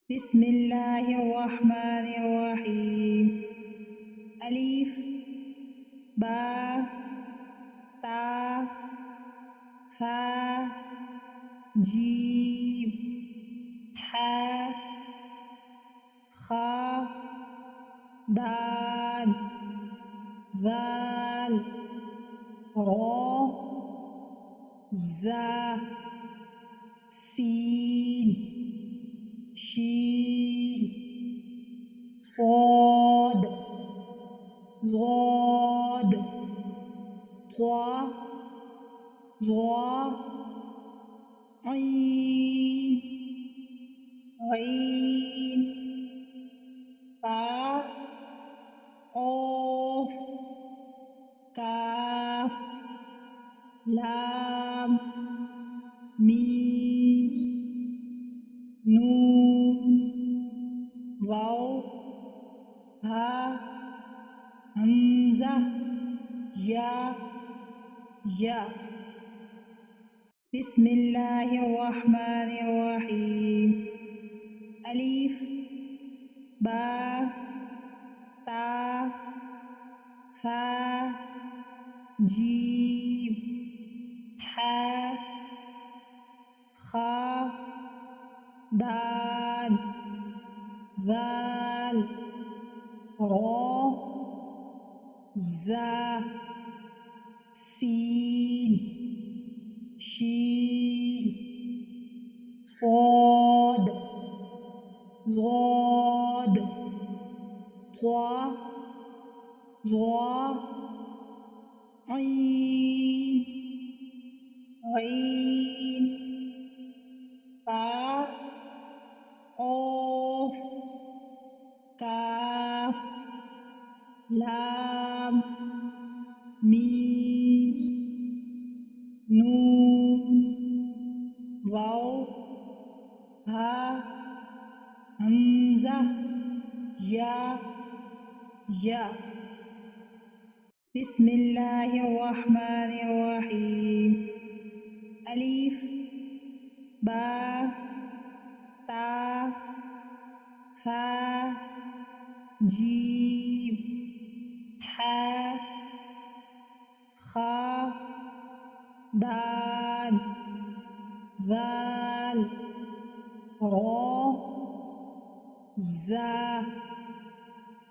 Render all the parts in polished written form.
बिस्मिल्लाहिर्रहमानिर्रहीम। अलिफ बा ता सा जीम हा खा दाल ज़ाल रा ज़ा सीन शीन स्वाद ज़ाद ज़ा ज़ा ऐन गैन फा क़ाफ काफ लाम मीम नून वाव हा हमज़ा या बिस्मिल्लाहिर्रहमानिर्रहीम। अलिफ बा ता सा जीम हा खा दाल ज़ाल रा ज़ा सीन शीन स्वाद ज़ाद ज़ा ज़ा ऐन गैन फा क़ाफ काफ लाम मीम नून वाव हा हमज़ा या बिस्मिल्लाहिर्रहमानिर्रहीम। अलिफ बा ता सा जीम हा खा दाल ज़ाल रा ज़ा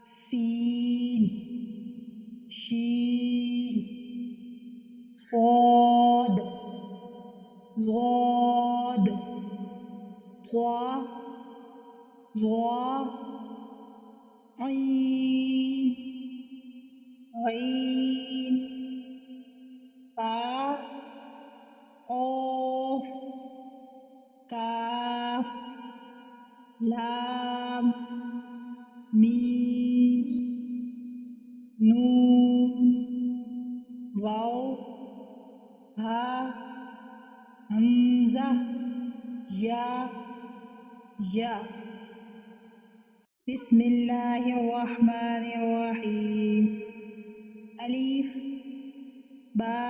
सीन शीन स्वाद ज़ाद ज़ा ज़ा ऐन गैन फा क़ाफ काफ लाम मीम नून वाव हा हमज़ा या बिस्मिल्लाहिर्रहमानिर्रहीम। अलिफ बा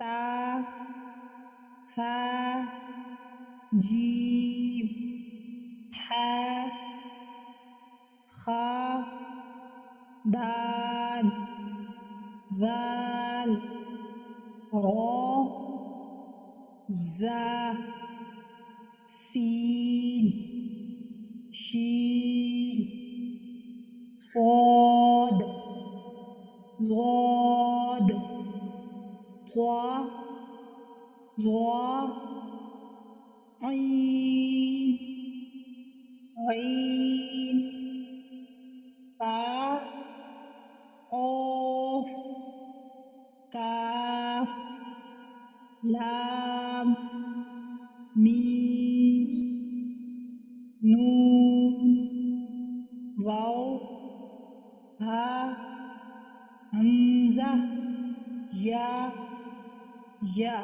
ता सा जीम हा खा दाल ज़ाल रा ज़ा सीन शीन स्वाद ज़ाद ज़ा ज़ा ऐन गैन फा क़ाफ काफ लाम मीम नून वाव हा हमज़ा या